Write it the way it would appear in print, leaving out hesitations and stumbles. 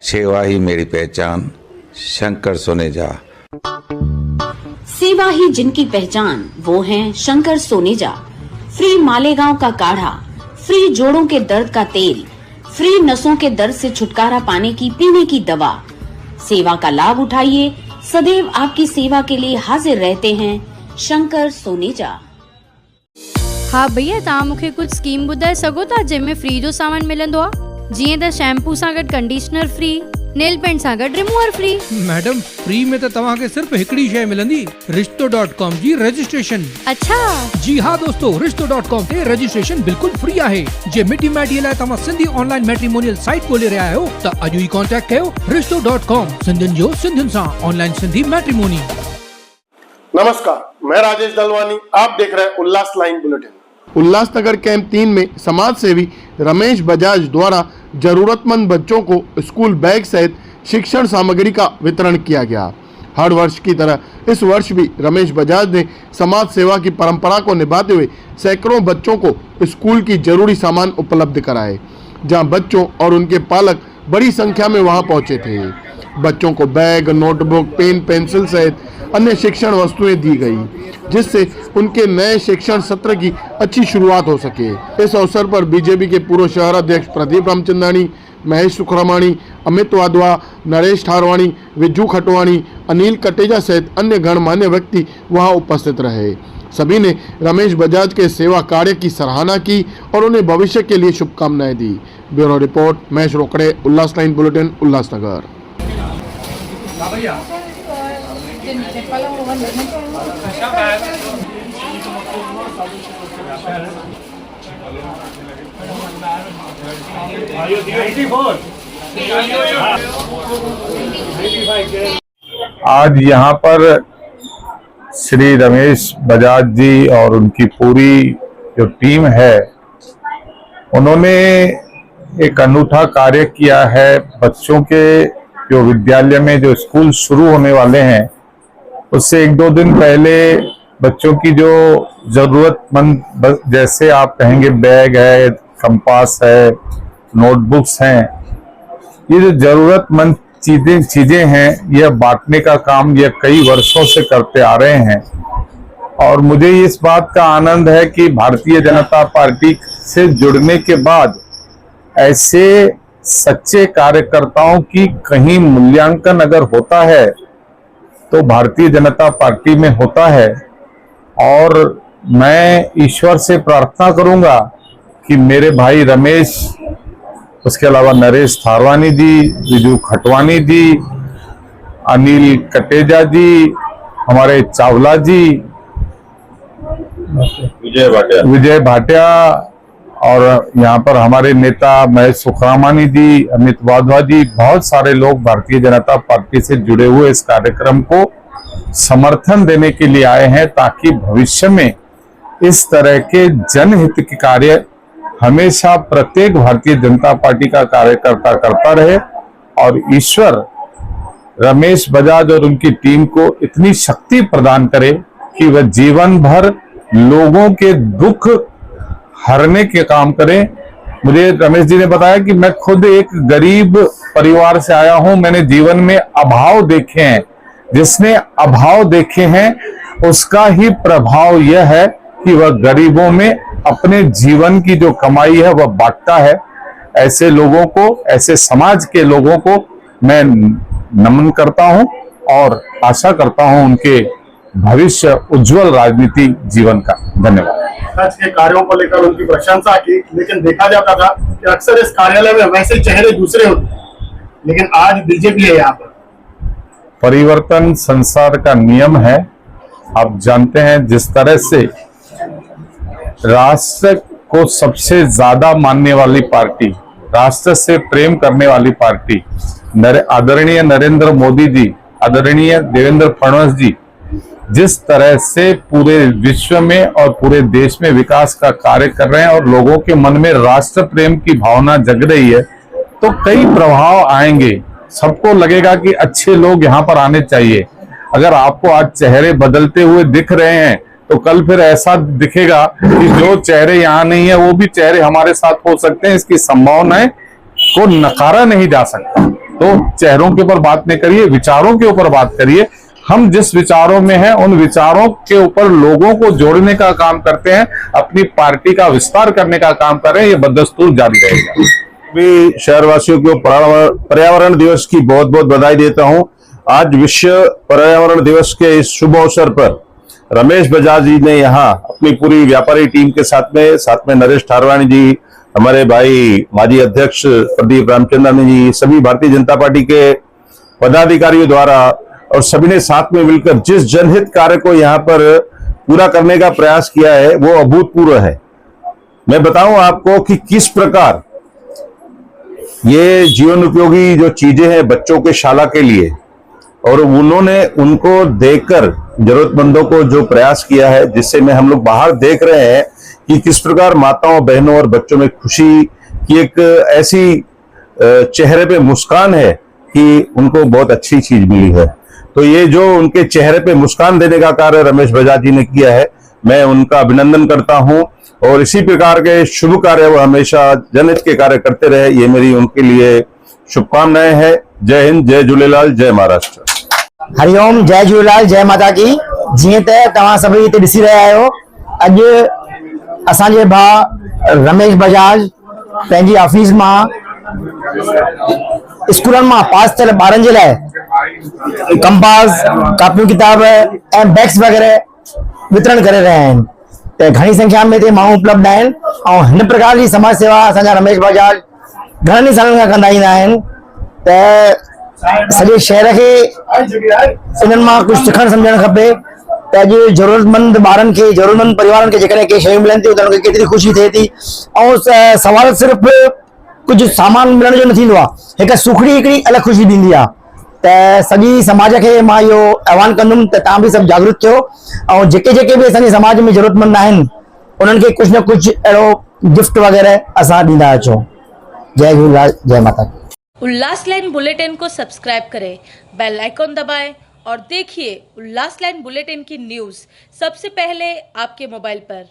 सेवा ही मेरी पहचान, शंकर सोनेजा। सेवा ही जिनकी पहचान, वो हैं शंकर सोनेजा। फ्री मालेगांव का काढ़ा, फ्री जोड़ों के दर्द का तेल, फ्री नसों के दर्द से छुटकारा पाने की पीने की दवा। सेवा का लाभ उठाइए, सदैव आपकी सेवा के लिए हाजिर रहते हैं शंकर सोनेजा। हाँ भैया, तव्हां मूंखे कुछ स्कीम ॿुधाए सघो था जंहिंमें फ्री जो सामान मिलंदो आहे? जीअं त शैम्पू सां गॾु कंडीशनर फ्री, नेल पेंट सां गॾु रिमूवर फ्री। मैडम, फ्री में तो तव्हांखे सिर्फ हिकड़ी शय मिलंदी, रिश्तो.com जी रजिस्ट्रेशन। अच्छा जी हाँ दोस्तों, रिश्तो.com ते रजिस्ट्रेशन बिल्कुल फ्री आहे। जे मिटी माइटीअ लाइ तव्हां सिंधी ऑनलाइन मैट्रिमोनियल साइट ॻोल्हे रहिया आहियो त अॼु ई कॉन्टेक्ट कयो रिश्तो.com, सिंधियुनि जो सिंधियुनि सां ऑनलाइन सिंधी मैट्रिमोनी। नमस्कार, मैं राजेश दलवानी, आप देख रहे हैं उल्लास लाइन बुलेटिन। उल्लासनगर कैंप 3 में समाज सेवी रमेश बजाज द्वारा जरूरतमंद बच्चों को स्कूल बैग सहित शिक्षण सामग्री का वितरण किया गया। हर वर्ष की तरह इस वर्ष भी रमेश बजाज ने समाज सेवा की परंपरा को निभाते हुए सैकड़ों बच्चों को स्कूल की जरूरी सामान उपलब्ध कराए, जहां बच्चों और उनके पालक बड़ी संख्या में वहां पहुंचे थे। बच्चों को बैग, नोटबुक, पेन, पेंसिल सहित अन्य शिक्षण वस्तुएं दी गई, जिससे उनके नए शिक्षण सत्र की अच्छी शुरुआत हो सके। इस अवसर पर बीजेपी के पूर्व शहर अध्यक्ष प्रदीप रामचंदानी, महेश सुखरामाणी, अमित वाधवा, नरेश ठारवाणी, विज्जू खटवाणी, अनिल कटेजा सहित अन्य गणमान्य व्यक्ति वहां उपस्थित रहे। सभी ने रमेश बजाज के सेवा कार्य की सराहना की और उन्हें भविष्य के लिए शुभकामनाएं दी। ब्यूरो रिपोर्ट, महेश रोकड़े, उल्लास लाइन बुलेटिन, उल्लासनगर। आज यहाँ पर श्री रमेश बजाज जी और उनकी पूरी जो टीम है, उन्होंने एक अनूठा कार्य किया है। बच्चों के जो विद्यालय में जो स्कूल शुरू होने वाले हैं, उससे 1-2 दिन पहले बच्चों की जो जरूरतमंद, जैसे आप कहेंगे बैग है, कंपास है, नोटबुक्स हैं, ये जो जरूरतमंद चीजें हैं, यह बांटने का काम यह कई वर्षों से करते आ रहे हैं। और मुझे इस बात का आनंद है कि भारतीय जनता पार्टी से जुड़ने के बाद ऐसे सच्चे कार्यकर्ताओं की कहीं मूल्यांकन अगर होता है तो भारतीय जनता पार्टी में होता है। और मैं ईश्वर से प्रार्थना करूंगा कि मेरे भाई रमेश, उसके अलावा नरेश थारवानी जी, विजू खटवानी जी, अनिल कटेजा जी, हमारे चावला जी, विजय भाटिया, और यहाँ पर हमारे नेता महेश सुखरामानी जी, अमित वाधवा जी, बहुत सारे लोग भारतीय जनता पार्टी से जुड़े हुए इस कार्यक्रम को समर्थन देने के लिए आए हैं, ताकि भविष्य में इस तरह के जनहित के कार्य हमेशा प्रत्येक भारतीय जनता पार्टी का कार्यकर्ता करता रहे। और ईश्वर रमेश बजाज और उनकी टीम को इतनी शक्ति प्रदान करे कि वह जीवन भर लोगों के दुख हरने के काम करें। मुझे रमेश जी ने बताया कि मैं खुद एक गरीब परिवार से आया हूं, मैंने जीवन में अभाव देखे हैं। जिसने अभाव देखे हैं उसका ही प्रभाव यह है कि वह गरीबों में अपने जीवन की जो कमाई है वह बांटता है। ऐसे लोगों को, ऐसे समाज के लोगों को मैं नमन करता हूं और आशा करता हूं उनके भविष्य उज्जवल राजनीति जीवन का। धन्यवाद। आज के कार्यों को लेकर उनकी प्रशंसा की, लेकिन देखा जाता था कि अक्सर इस कार्यालय में वैसे चेहरे दूसरे होते, लेकिन आज बीजेपी है यहाँ पर। परिवर्तन संसार का नियम है। आप जानते हैं, जिस तरह से राष्ट्र को सबसे ज्यादा मानने वाली पार्टी, राष्ट्र से प्रेम करने वाली पार्टी आदरणीय नरेंद्र मोदी जी, आदरणीय देवेंद्र फडणवीस जी, जिस तरह से पूरे विश्व में और पूरे देश में विकास का कार्य कर रहे हैं और लोगों के मन में राष्ट्र प्रेम की भावना जग रही है, तो कई प्रभाव आएंगे। सबको लगेगा कि अच्छे लोग यहाँ पर आने चाहिए। अगर आपको आज चेहरे बदलते हुए दिख रहे हैं, तो कल फिर ऐसा दिखेगा कि जो चेहरे यहाँ नहीं है वो भी चेहरे हमारे साथ हो सकते हैं। इसकी संभावनाएं को नकारा नहीं जा सकता। तो चेहरों के ऊपर बात नहीं करिए, विचारों के ऊपर बात करिए। हम जिस विचारों में हैं उन विचारों के ऊपर लोगों को जोड़ने का काम करते हैं, अपनी पार्टी का विस्तार करने का काम कर रहे हैं। ये बदस्तूर जारी रहेगा। भी शहरवासियों को पर्यावरण दिवस की बहुत बहुत बधाई देता हूं। आज विश्व पर्यावरण दिवस के इस शुभ अवसर पर रमेश बजाज जी ने यहाँ अपनी पूरी व्यापारी टीम के साथ में नरेश ठारवाणी जी, हमारे भाई माजी अध्यक्ष प्रदीप रामचंद्रानी जी, सभी भारतीय जनता पार्टी के पदाधिकारियों द्वारा और सभी ने साथ में मिलकर जिस जनहित कार्य को यहाँ पर पूरा करने का प्रयास किया है वो अभूतपूर्व है। मैं बताऊं आपको कि किस प्रकार ये जीवन उपयोगी जो चीजें हैं बच्चों के शाला के लिए, और उन्होंने उनको देकर जरूरतमंदों को जो प्रयास किया है, जिससे में हम लोग बाहर देख रहे हैं कि किस प्रकार माताओं बहनों और बच्चों में खुशी की एक ऐसी चेहरे पे मुस्कान है कि उनको बहुत अच्छी चीज मिली है। तो ये जो उनके चेहरे पे मुस्कान देने का कार्य रमेश बजाज जी ने किया है, मैं उनका अभिनंदन करता हूं और इसी प्रकार के शुभ कार्य वो हमेशा जनहित के कार्य करते रहे, ये मेरी उनके लिए शुभकामनाएं हैं। जय हिंद, जय झूलेलाल, जय महाराष्ट्र। हरिओम, जय झूलेलाल, जय माता की। जीअं त तव्हां सभई हिते ॾिसी रहिया आहियो, अॼु असांजे भाउ रमेश बजाज पंहिंजी ऑफिस मां स्कूलनि मां पास थियल ॿारनि जे लाइ कंपास, कापियूं किताब ऐं बैग्स वग़ैरह वितरण करे रहिया आहिनि। त घणी संख्या में हिते माण्हू उपलब्ध आहिनि ऐं हिन प्रकार जी समाज सेवा असांजा रमेश बजाज घणनि ई सालनि खां कंदा ईंदा आहिनि। त सॼे शहर खे इन्हनि मां कुझु सिखणु सम्झणु खपे त अॼु ज़रूरतमंद ॿारनि खे, ज़रूरतमंद परिवारनि खे जेकॾहिं के शयूं मिलनि थियूं त उन्हनि खे केतिरी ख़ुशी थिए थी। ऐं सवाल सिर्फ़ु कुझु सामान मिलण जो न थींदो आहे, हिकु सुखड़ी हिकिड़ी अलॻि ख़ुशी ॾींदी आहे। त सॼी समाज खे मां इहो आह्वान कंदुमि त तव्हां बि सभु जागरूक थियो ऐं जेके बि असांजे समाज में ज़रूरतमंद आहिनि उन्हनि खे कुझु न कुझु अहिड़ो गिफ्ट वग़ैरह असां ॾींदा अचूं। जय झूलेलाल, जय माता की। उल्लास लाइन बुलेटिन को सब्सक्राइब करें, बेल आइकॉन दबाएं और देखिए उल्लास लाइन बुलेटिन की न्यूज़ सबसे पहले आपके मोबाइल पर।